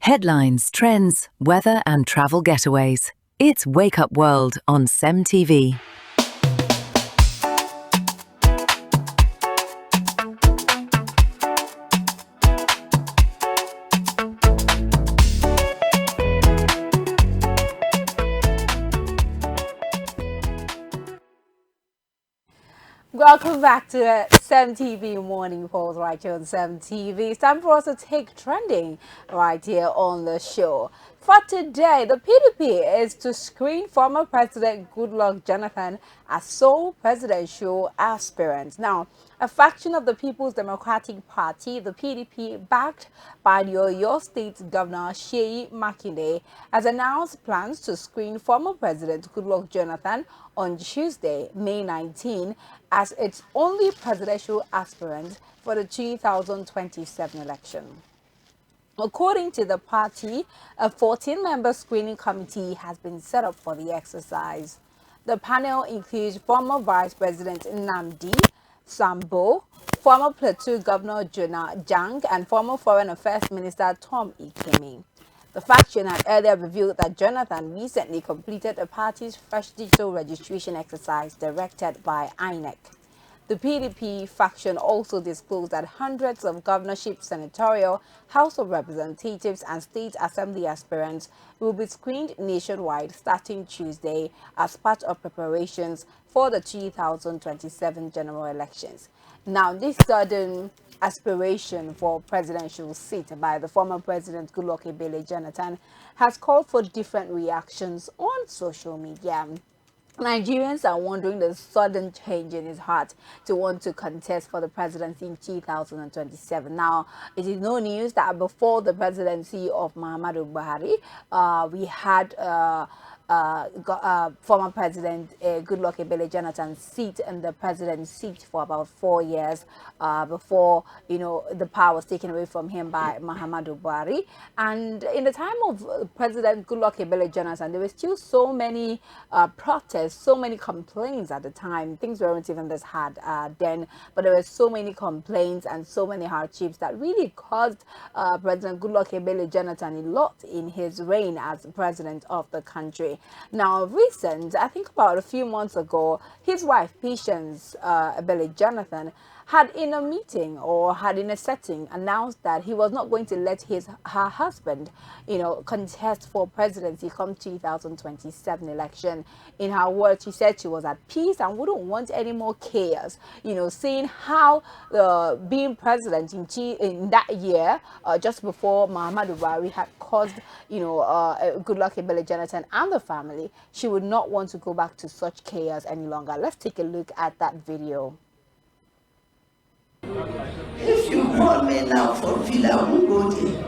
Headlines, trends, weather and travel getaways. It's Wake Up World on SEM TV. Welcome back to SEM TV Morning Polls right here on SEM TV. It's time for us to take trending right here on the show. For today, the PDP is to screen former President Goodluck Jonathan as sole presidential aspirant. Now, a faction of the People's Democratic Party, the PDP, backed by the Oyo State Governor Seyi Makinde, has announced plans to screen former President Goodluck Jonathan on Tuesday, May 19, as its only presidential aspirant for the 2027 election. According to the party, a 14-member screening committee has been set up for the exercise. The panel includes former Vice President Nnamdi Sambo, former Plateau Governor Jonah Jang, and former Foreign Affairs Minister Tom Ikeme. The faction had earlier revealed that Jonathan recently completed the party's first digital registration exercise directed by INEC. The PDP faction also disclosed that hundreds of governorship, senatorial, House of Representatives and State Assembly aspirants will be screened nationwide starting Tuesday as part of preparations for the 2027 general elections. Now, this sudden aspiration for presidential seat by the former President Goodluck Jonathan has called for different reactions on social media. Nigerians are wondering the sudden change in his heart to want to contest for the presidency in 2027. Now, it is no news that before the presidency of Muhammadu Buhari, we had former President Goodluck Jonathan seat in the president's seat for about 4 years before the power was taken away from him by Muhammadu Buhari. And in the time of President Goodluck Jonathan, there were still so many protests, so many complaints at the time. Things weren't even this hard then, but there were so many complaints and so many hardships that really caused President Goodluck Jonathan a lot in his reign as president of the country. Now, I think about a few months ago, his wife, Patience Jonathan, had in a meeting or had in a setting announced that he was not going to let her husband, contest for presidency come 2027 election. In her words, she said she was at peace and wouldn't want any more chaos. Seeing how being president in that year, just before Muhammadu Buhari had caused, Goodluck Jonathan and the family, she would not want to go back to such chaos any longer. Let's take a look at that video. If you call me now for villa, I won't go there.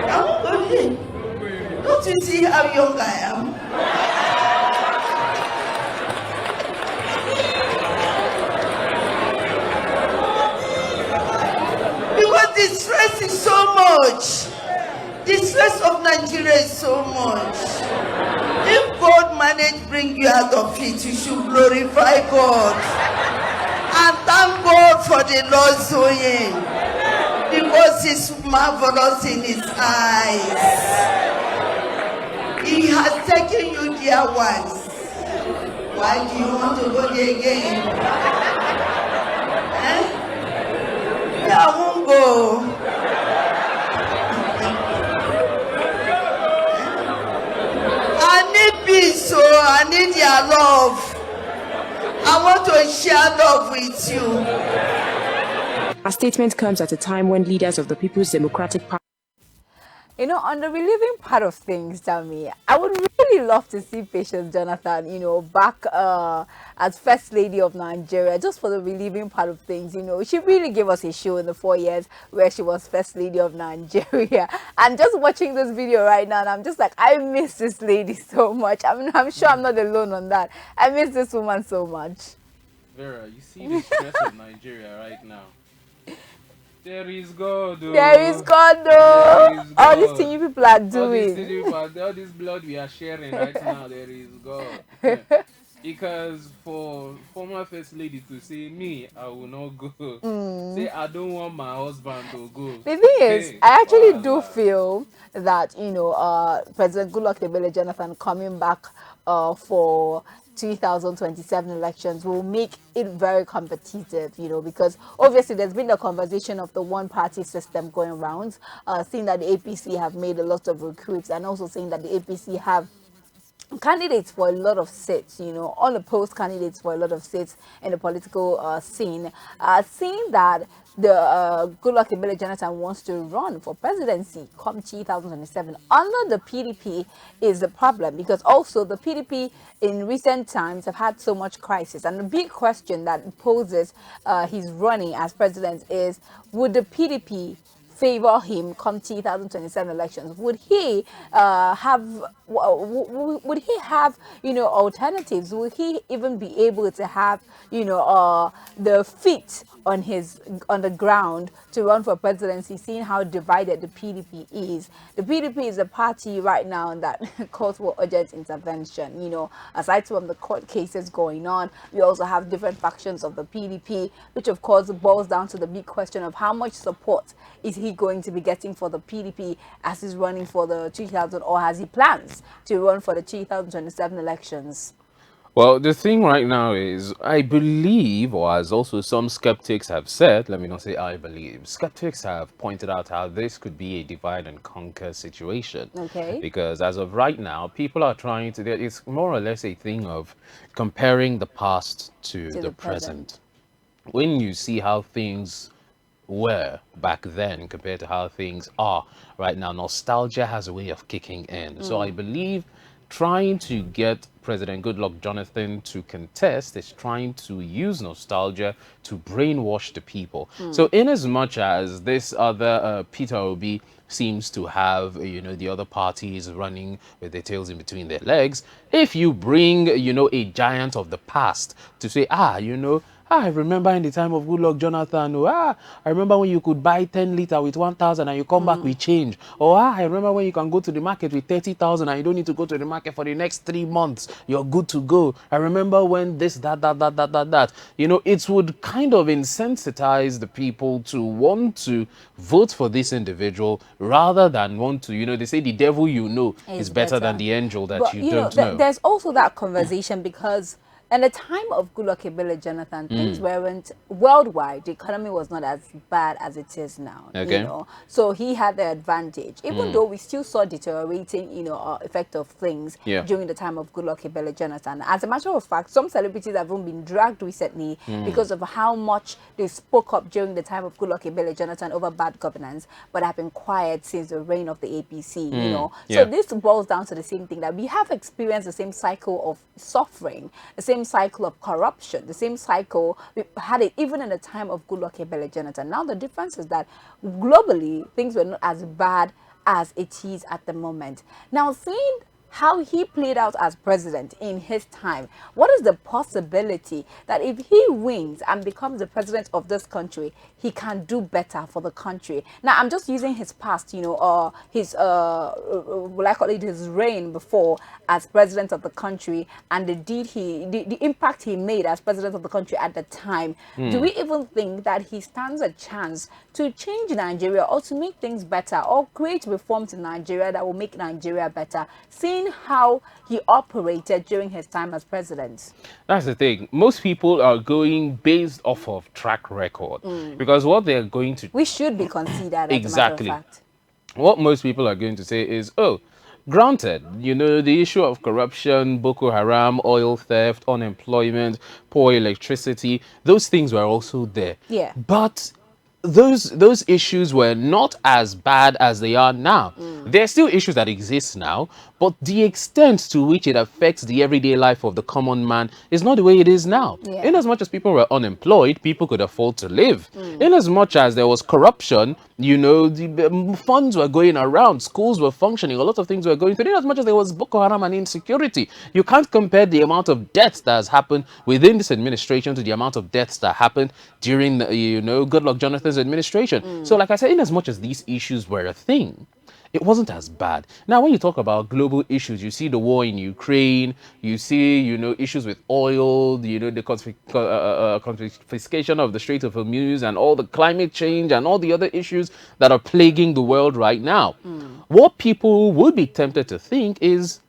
I won't go there. Don't you see how young I am? Because the stress is so much. The stress of Nigeria is so much. If God managed bring you out of it, you should glorify God. And thank God for the Lord's doing, because He's marvelous in His eyes. He has taken you there once. Why do you want to go there again? I won't go. I need peace, so I need your love. I want to share love with you. A statement comes at a time when leaders of the People's Democratic Party. On the relieving part of things, Tammy, I would really love to see Patience Jonathan, back as First Lady of Nigeria, just for the relieving part of things. She really gave us a show in the 4 years where she was First Lady of Nigeria. And just watching this video right now, and I'm just like, I miss this lady so much. I'm sure I'm not alone on that. I miss this woman so much. Vera, you see the stress of Nigeria right now. There is God, though. There is God, though. All these things you people are doing. All this blood we are sharing right now, there is God. Because for former first lady to say me, I will not go. Mm. Say I don't want my husband to go. The thing is, Hey, I actually do voila. feel that President Goodluck Ebele Jonathan coming back for 2027 elections will make it very competitive, because obviously there's been a conversation of the one-party system going around, seeing that the APC have made a lot of recruits, and also saying that the APC have candidates for a lot of seats, unopposed candidates for a lot of seats in the political scene, seeing that the Goodluck Ebele Jonathan wants to run for presidency come 2027 under the PDP is the problem, because also the PDP in recent times have had so much crisis, and the big question that poses his running as president is, would the PDP favor him come 2027 elections? Would he would he have alternatives? Would he even be able to have the feet on the ground to run for presidency, seeing how divided the PDP is? The PDP is a party right now that calls for urgent intervention. Aside from the court cases going on, we also have different factions of the PDP, which of course boils down to the big question of how much support is he going to be getting for the PDP as he's running for the 2000, or has he plans to run for the 2027 elections? Well, the thing right now is, I believe, or as also some skeptics have said, let me not say I believe, skeptics have pointed out how this could be a divide and conquer situation. Okay. Because as of right now, people are trying to, it's more or less a thing of comparing the past to To the the present. present. When you see how things were back then compared to how things are right now, nostalgia has a way of kicking in. So I believe trying to get President Goodluck Jonathan to contest is trying to use nostalgia to brainwash the people. So in as much as this other Peter Obi seems to have, the other parties running with their tails in between their legs, if you bring, a giant of the past to say, I remember in the time of Goodluck Jonathan. Oh, I remember when you could buy 10 liter with 1,000 and you come back with change. Or I remember when you can go to the market with 30,000 and you don't need to go to the market for the next 3 months. You're good to go. I remember when this, that. It would kind of insensitize the people to want to vote for this individual rather than want to, they say the devil is Is better than better. the angel that But you don't know. there's also that conversation, because in the time of Goodluck Ebele Jonathan, things weren't worldwide. The economy was not as bad as it is now. Okay. So he had the advantage. Even though we still saw deteriorating, effect of things Yeah. during the time of Goodluck Ebele Jonathan. As a matter of fact, some celebrities have even been dragged recently because of how much they spoke up during the time of Goodluck Ebele Jonathan over bad governance, but have been quiet since the reign of the APC. So Yeah. this boils down to the same thing, that we have experienced the same cycle of suffering, the same cycle of corruption, the same cycle. We had it even in the time of Goodluck Ebele Jonathan. Now the difference is that globally things were not as bad as it is at the moment. Now, seeing how he played out as president in his time, what is the possibility that if he wins and becomes the president of this country, he can do better for the country? Now, I'm just using his past, his what I call it, his reign before as president of the country, and the impact he made as president of the country at the time. Do we even think that he stands a chance to change Nigeria, or to make things better, or create reforms in Nigeria that will make Nigeria better, seeing how he operated during his time as president? That's the thing. Most people are going based off of track record because what they're going to We should be considered, as a matter of exactly fact. what most people are going to say is, oh, granted, the issue of corruption, Boko Haram, oil theft, unemployment, poor electricity, those things were also there. Yeah. But those issues were not as bad as they are now. There are still issues that exist now, but the extent to which it affects the everyday life of the common man is not the way it is now. Yeah. In as much as people were unemployed, people could afford to live. In as much as there was corruption, the funds were going around, schools were functioning, a lot of things were going through. In as much as there was Boko Haram and insecurity, you can't compare the amount of deaths that has happened within this administration to the amount of deaths that happened during the, Goodluck Jonathan's administration. So like I said, in as much as these issues were a thing, it wasn't as bad. Now, when you talk about global issues, you see the war in Ukraine, you see, issues with oil, the confiscation of the Strait of Hormuz and all the climate change and all the other issues that are plaguing the world right now. What people would be tempted to think is,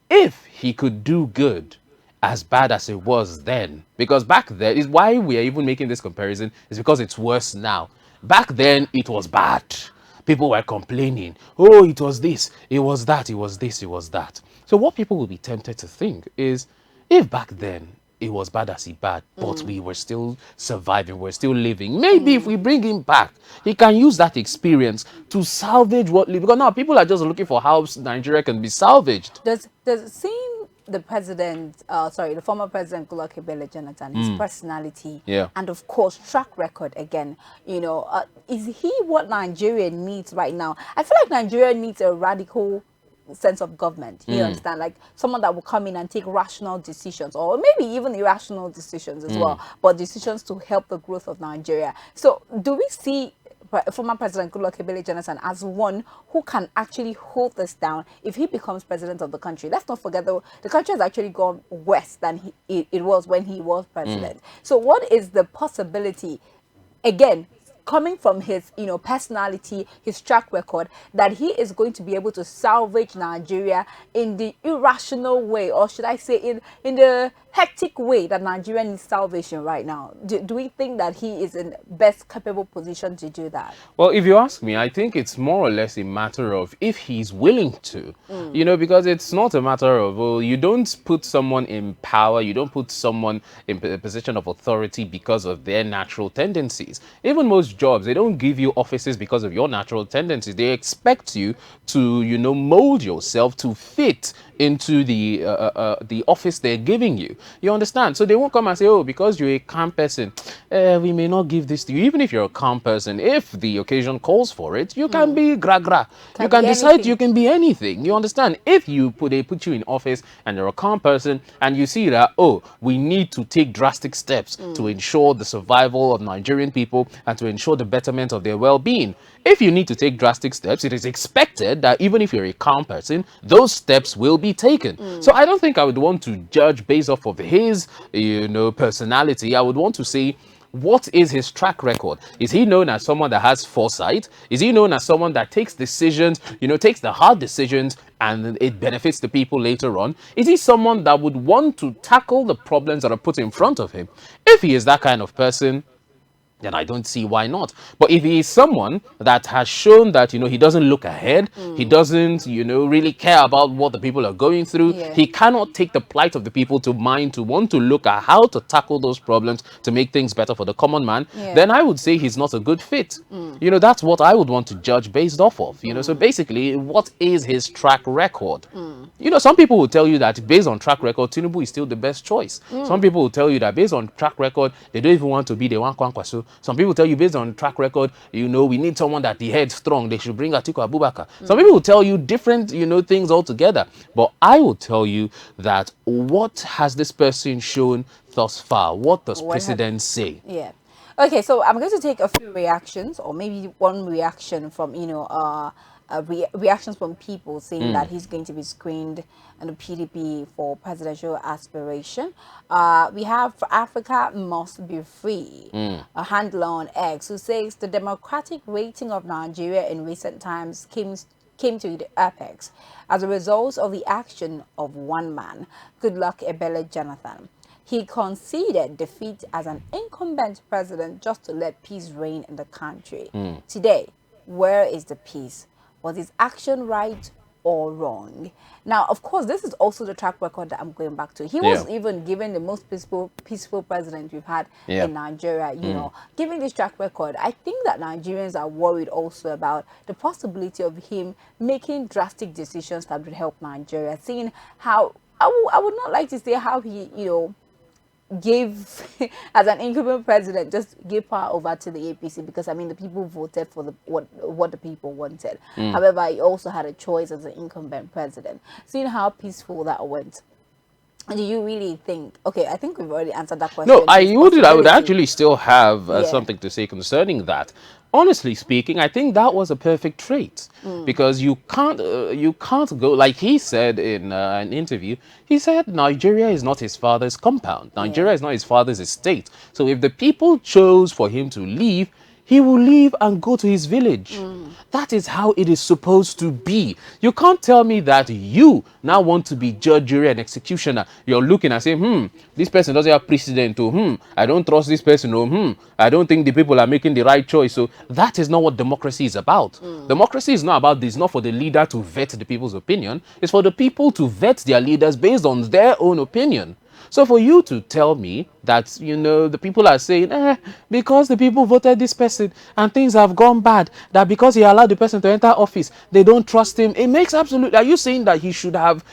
if he could do good as bad as it was then, because back then is why we are even making this comparison, is because it's worse now. Back then it was bad. People were complaining, oh, it was this, it was that, it was this, it was that. So what people will be tempted to think is, if back then it was bad as it bad, but we were still surviving, we're still living, maybe if we bring him back, he can use that experience to salvage what, because now people are just looking for how Nigeria can be salvaged. Does seeing the president, the former president Goodluck Ebele Jonathan, his personality, Yeah. and of course track record again, is he what Nigeria needs right now? I feel like Nigeria needs a radical sense of government. You understand, like someone that will come in and take rational decisions, or maybe even irrational decisions as well, but decisions to help the growth of Nigeria. So, do we see former President Goodluck Ebele Jonathan as one who can actually hold this down if he becomes president of the country? Let's not forget, though, the country has actually gone worse than it was when he was president. So, what is the possibility, again, coming from his personality, his track record, that he is going to be able to salvage Nigeria in the irrational way, or should I say in the hectic way that Nigeria needs salvation right now? Do we think that he is in best capable position to do that? Well, if you ask me, I think it's more or less a matter of if he's willing to, because it's not a matter of, well, you don't put someone in power, you don't put someone in a position of authority because of their natural tendencies. Even most jobs, they don't give you offices because of your natural tendencies. They expect you to, mold yourself to fit into the office they're giving you. You understand? So they won't come and say, oh, because you're a calm person, we may not give this to you. Even if you're a calm person, if the occasion calls for it, you can be gra-gra. You can decide anything. you can be anything. You understand? If they put you in office and you're a calm person and you see that, oh, we need to take drastic steps to ensure the survival of Nigerian people and to ensure the betterment of their well-being. If you need to take drastic steps, it is expected that even if you're a calm person, those steps will be taken. So I don't think I would want to judge based off of his, personality. I would want to say, what is his track record? Is he known as someone that has foresight? Is he known as someone that takes decisions, takes the hard decisions and it benefits the people later on? Is he someone that would want to tackle the problems that are put in front of him? If he is that kind of person, then I don't see why not. But if he is someone that has shown that, he doesn't look ahead, he doesn't, really care about what the people are going through, he cannot take the plight of the people to mind, to want to look at how to tackle those problems to make things better for the common man, then I would say he's not a good fit. That's what I would want to judge based off of. So basically, what is his track record? Some people will tell you that based on track record, Tinubu is still the best choice. Some people will tell you that based on track record, they don't even want to be the one kwankwaso. Some people tell you based on track record, we need someone that the head strong. They should bring Atiku Abubakar. Some people will tell you different, things altogether. But I will tell you that what has this person shown thus far? What does precedent say? Yeah. Okay, so I'm going to take a few reactions, or maybe one reaction from, reactions from people saying that he's going to be screened in the PDP for presidential aspiration. We have Africa Must Be Free, a handler on X, who says the democratic rating of Nigeria in recent times came to the apex as a result of the action of one man, Goodluck Ebele Jonathan. He conceded defeat as an incumbent president just to let peace reign in the country. Today, where is the peace? Was his action right or wrong? Now, of course, this is also the track record that I'm going back to. He was even given the most peaceful president we've had in Nigeria. Given this track record, I think that Nigerians are worried also about the possibility of him making drastic decisions that would help Nigeria. Seeing how, I would not like to say how he, gave as an incumbent president, just give power over to the APC, because the people voted for what the people wanted. However, he also had a choice as an incumbent president. Seeing how peaceful that went, Do you really think? Okay, I think we've already answered that No, question. His I would possibility. actually still have Yeah. something to say concerning that. Honestly speaking, I think that was a perfect trait because you can't go like he said in an interview. He said Nigeria is not his father's compound. Yeah. Nigeria is not his father's estate. So if the people chose for him to leave, he will leave and go to his village. That is how it is supposed to be. You can't tell me that you now want to be judge, jury, and executioner. You're looking and saying, this person doesn't have precedent. Oh, I don't trust this person. Oh, I don't think the people are making the right choice. So that is not what democracy is about. Democracy is not about this. It's not for the leader to vet the people's opinion. It's for the people to vet their leaders based on their own opinion. So for you to tell me that, the people are saying, because the people voted this person and things have gone bad, that because he allowed the person to enter office, they don't trust him. It makes absolute. Are you saying that he should have,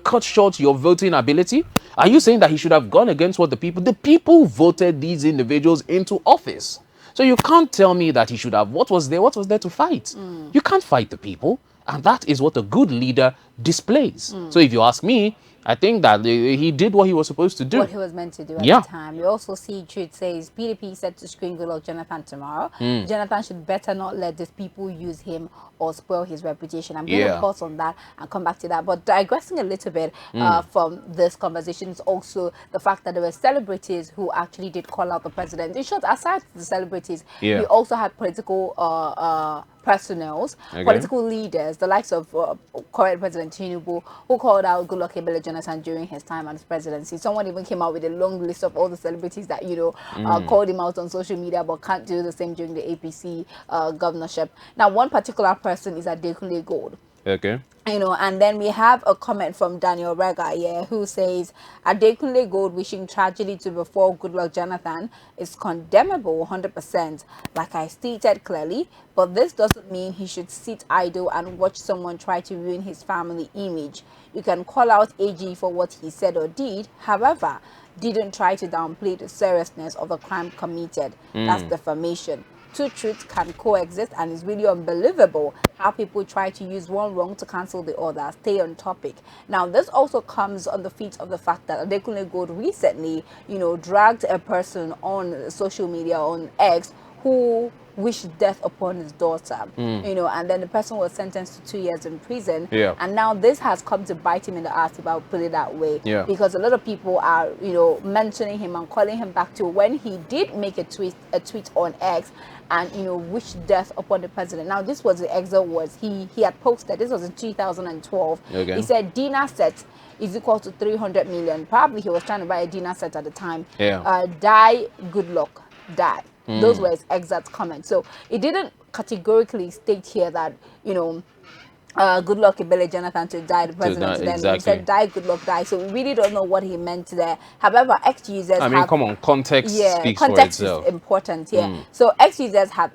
cut short your voting ability? Are you saying that he should have gone against what the people voted these individuals into office? So you can't tell me that he should have. What was there to fight? You can't fight the people. And that is what a good leader displays. So if you ask me, I think that he did what he was supposed to do. What he was meant to do at Yeah. the time. We also see Truth says PDP said to screen Goodluck Jonathan tomorrow. Jonathan should better not let these people use him or spoil his reputation. I'm going to Yeah. pause on that and come back to that. But digressing a little bit from this conversation is also the fact that there were celebrities who actually did call out the president. In short, aside from the celebrities, Yeah. we also had political personnels, Okay. political leaders, the likes of current President Tinubu, who called out Goodluck Ebele Jonathan during his time as presidency. Someone even came out with a long list of all the celebrities that, called him out on social media but can't do the same during the APC governorship. Now, one particular person is Adekunle Gold. Okay. And then we have a comment from Daniel Rega here who says Adekunle Gold wishing tragedy to befall Goodluck Jonathan is condemnable 100%, like I stated clearly, but this doesn't mean he should sit idle and watch someone try to ruin his family image. You can call out AG for what he said or did, however, didn't try to downplay the seriousness of the crime committed. That's defamation. Two truths can coexist, and it's really unbelievable how people try to use one wrong to cancel the other. Stay on topic. Now, this also comes on the feet of the fact that Adekunle Gold recently, dragged a person on social media, on X, who wished death upon his daughter, and then the person was sentenced to 2 years in prison. Yeah. And now this has come to bite him in the ass, if I'll put it that way. Yeah. Because a lot of people are, mentioning him and calling him back to when he did make a tweet on X and, wished death upon the president. Now, this was the exact words he had posted. This was in 2012. Okay. He said, dinner set is equal to 300 million. Probably he was trying to buy a dinner set at the time. Yeah. Die, good luck, die. Those were his exact comments. So it didn't categorically state here that, good luck Ebele Jonathan to die, the president. Then exactly. he said die, good luck, die. So we really don't know what he meant there. However, ex users Come on, context speaks context for itself. is important here. So ex users have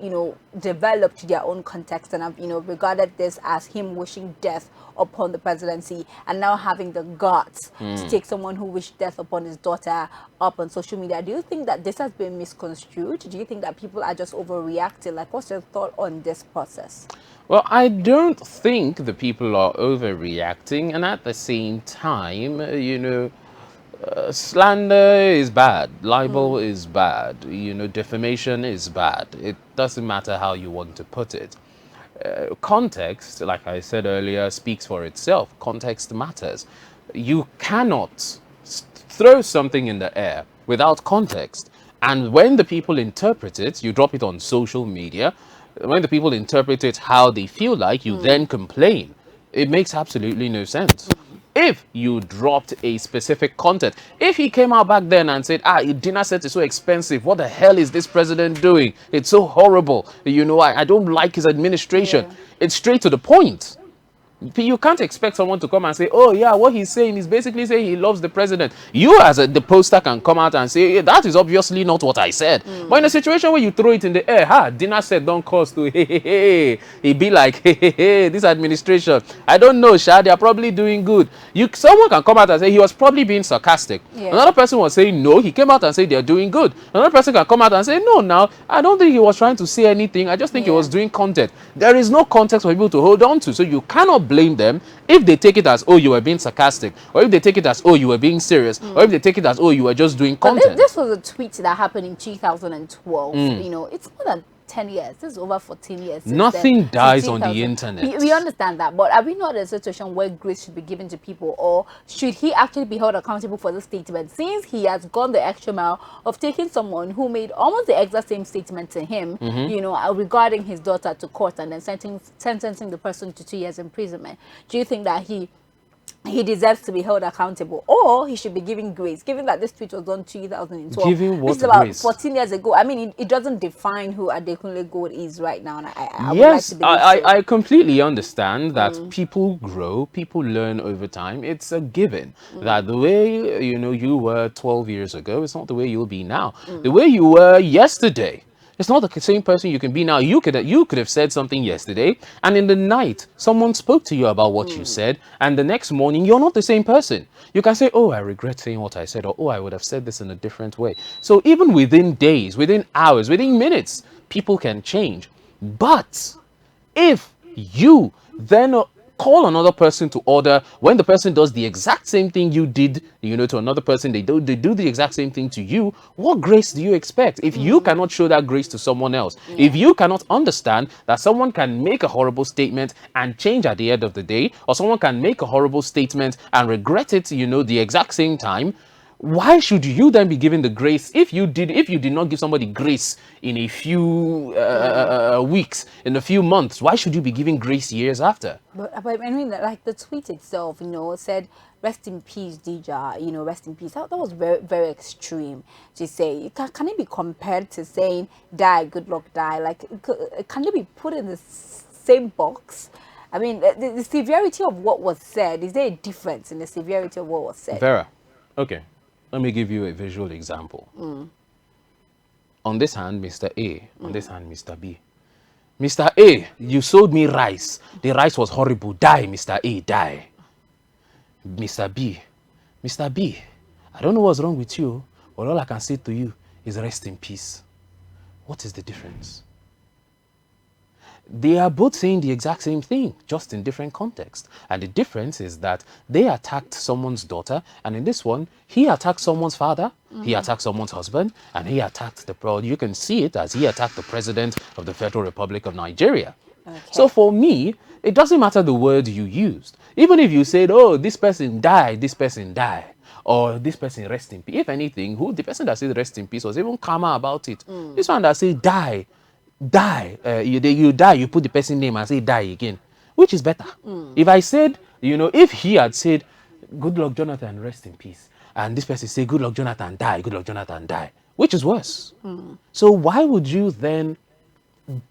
developed their own context and have regarded this as him wishing death upon the presidency, and now having the guts to take someone who wished death upon his daughter up on social media. Do you think that this has been misconstrued? Do you think that people are just overreacting? Like, what's your thought on this process? Well, I don't think the people are overreacting, and at the same time, slander is bad, libel is bad, defamation is bad. It doesn't matter how you want to put it. Context, like I said earlier, speaks for itself. Context matters. You cannot throw something in the air without context. And when the people interpret it, you drop it on social media. When the people interpret it how they feel like, you then complain. It makes absolutely no sense. If you dropped a specific content, if he came out back then and said, dinner set is so expensive, what the hell is this president doing? It's so horrible. I don't like his administration. Yeah. It's straight to the point. You can't expect someone to come and say, oh yeah, what he's saying is basically saying he loves the president. You as the poster can come out and say, yeah, that is obviously not what I said. But in a situation where you throw it in the air, dinner set don't cost to, he'd be like, this administration, I don't know, Sha, they are probably doing good. Someone can come out and say he was probably being sarcastic. Yeah. Another person was saying no, he came out and said they're doing good. Another person can come out and say, no, now, I don't think he was trying to say anything. I just think he was doing content. There is no context for people to hold on to. So you cannot blame them. If they take it as, oh, you were being sarcastic, or if they take it as, oh, you were being serious, or if they take it as, oh, you were just doing But content. this was a tweet that happened in 2012. You know, it's more than 10 years. This is over 14 years. Since Nothing then, dies since on the 2000. internet. We understand that, but are we not in a situation where grace should be given to people, or should he actually be held accountable for this statement, since he has gone the extra mile of taking someone who made almost the exact same statement to him, you know, regarding his daughter to court, and then sentencing the person to 2 years imprisonment? Do you think that he deserves to be held accountable, or he should be given grace, given that this tweet was done 2012? Giving what This is about grace? 14 years ago. I mean, it doesn't define who Adekunle Gold is right now, and I would like Yes, to believe so. I completely understand that people grow, people learn over time. It's a given that the way, you know, you were 12 years ago is not the way you'll be now. The way you were yesterday, it's not the same person you can be now. You could have said something yesterday, and in the night, someone spoke to you about what you said, and the next morning, you're not the same person. You can say, oh, I regret saying what I said, or oh, I would have said this in a different way. So even within days, within hours, within minutes, people can change. But if you then call another person to order when the person does the exact same thing you did, you know, to another person, they do the exact same thing to you, what grace do you expect if you cannot show that grace to someone else? If you cannot understand that someone can make a horrible statement and change at the end of the day, or someone can make a horrible statement and regret it, you know, the exact same time, why should you then be given the grace if you did not give somebody grace in a few weeks, in a few months? Why should you be giving grace years after? But I mean, like the tweet itself, you know, said, "Rest in peace, Dija." You know, rest in peace. That was very, very extreme to say. Can it be compared to saying "die, good luck, die"? Like, can it be put in the same box? I mean, the severity of what was said, is there a difference in the severity of what was said? Vera, okay. Let me give you a visual example. On this hand, Mr. A. On this hand, Mr. B. Mr. A, you sold me rice. The rice was horrible. Die, Mr. A, die. Mr. B. Mr. B, I don't know what's wrong with you, but all I can say to you is rest in peace. What is the difference? They are both saying the exact same thing, just in different contexts. And the difference is that they attacked someone's daughter, and in this one, he attacked someone's father, he attacked someone's husband, and he attacked you can see it as he attacked the president of the Federal Republic of Nigeria. Okay. So for me, it doesn't matter the word you used. Even if you said, oh, this person died, or this person rest in peace. If anything, the person that said rest in peace was even calmer about it. This one that said die, you die, you put the person name and say die again, which is better. If I said, you know, if he had said good luck Jonathan, rest in peace, and this person say good luck Jonathan, die, good luck Jonathan, die, which is worse? So why would you then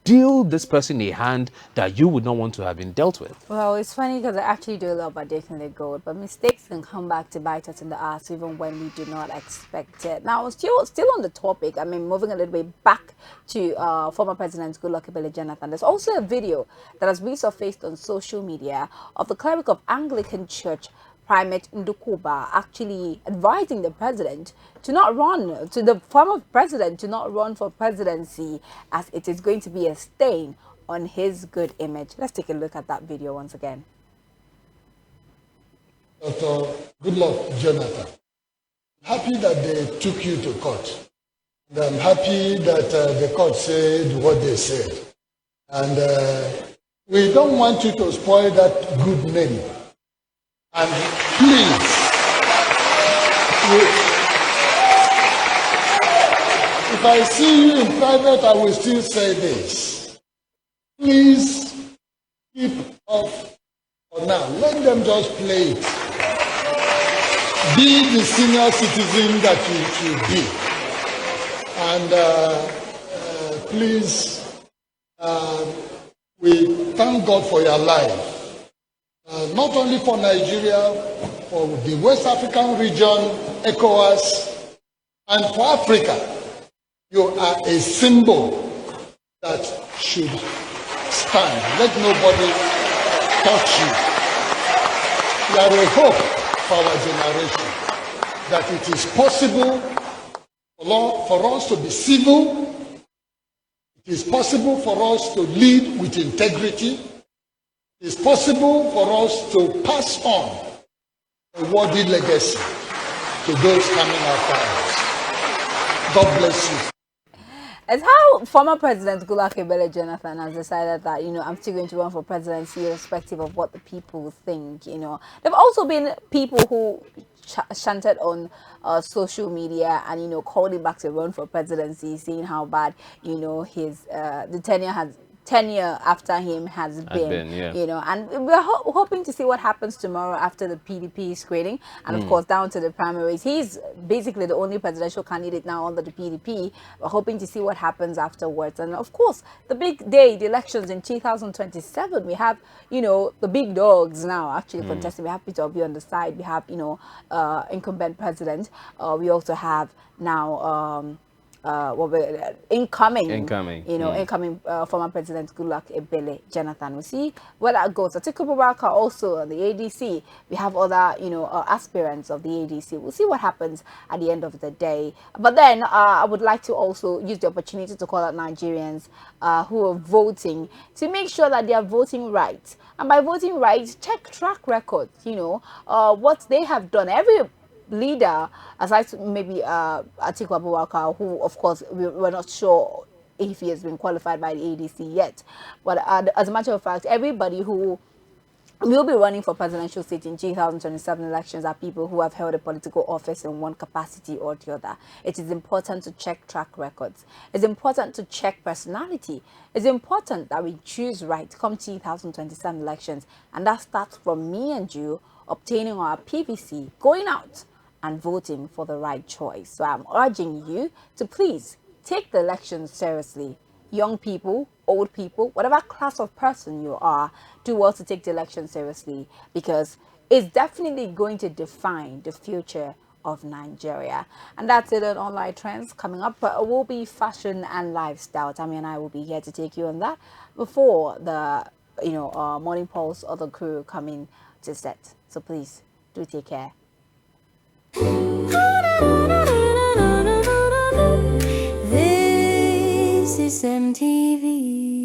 deal this person a hand that you would not want to have been dealt with? Well, it's funny because I actually do love Adekunle Gold, but mistakes can come back to bite us in the ass even when we do not expect it. Now, still on the topic, I mean, moving a little bit back to former President Goodluck Ebele Jonathan, there's also a video that has resurfaced on social media of the cleric of Anglican Church, Primate Ndukuba, actually advising the president to not run, to the former president to not run for presidency, as it is going to be a stain on his good image. Let's take a look at that video once again. Dr. Goodluck Jonathan, happy that they took you to court. And I'm happy that the court said what they said. And we don't want you to spoil that good name. And please, if I see you in private, I will still say this. Please keep off for now. Let them just play it. Be the senior citizen that you should be. And please, we thank God for your life. Not only for Nigeria, for the West African region, ECOWAS, and for Africa. You are a symbol that should stand. Let nobody touch you. You are a hope for our generation, that it is possible for us to be civil. It is possible for us to lead with integrity. it's possible for us to pass on a worthy legacy to those coming after us. God bless you. It's how former President Goodluck Ebele Jonathan has decided that, I'm still going to run for presidency irrespective of what the people think, There have also been people who chanted on social media and, called him back to run for presidency, saying how bad, his the tenure after him has been, yeah. And we're hoping to see what happens tomorrow after the PDP screening and of course down to the primaries. He's basically the only presidential candidate now under the PDP. We're hoping to see what happens afterwards, and of course the big day, the elections in 2027. We have the big dogs now actually contesting. We have Peter Obi on the side. We have incumbent president. We also have now incoming former President Goodluck Ebele Jonathan. We see where that goes. Atiku Abubakar also the ADC. We have other aspirants of the ADC. We'll see what happens at the end of the day. But then I would like to also use the opportunity to call out Nigerians who are voting to make sure that they are voting right. And by voting right, check track records. What they have done. Every leader, aside maybe Atiku Abubakar, who of course we're not sure if he has been qualified by the ADC yet, but as a matter of fact, everybody who will be running for presidential seat in 2027 elections are people who have held a political office in one capacity or the other. It is important to check track records. It's important to check personality. It's important that we choose right come 2027 elections, and that starts from me and you obtaining our PVC, going out and voting for the right choice. So I'm urging you to please take the elections seriously. Young people, old people, whatever class of person you are, do well to take the election seriously, because it's definitely going to define the future of Nigeria. And that's it on Online Trends. Coming up will be fashion and lifestyle. Tammy and I will be here to take you on that before the Morning Pulse or the crew come in to set. So please do take care. This is MTV.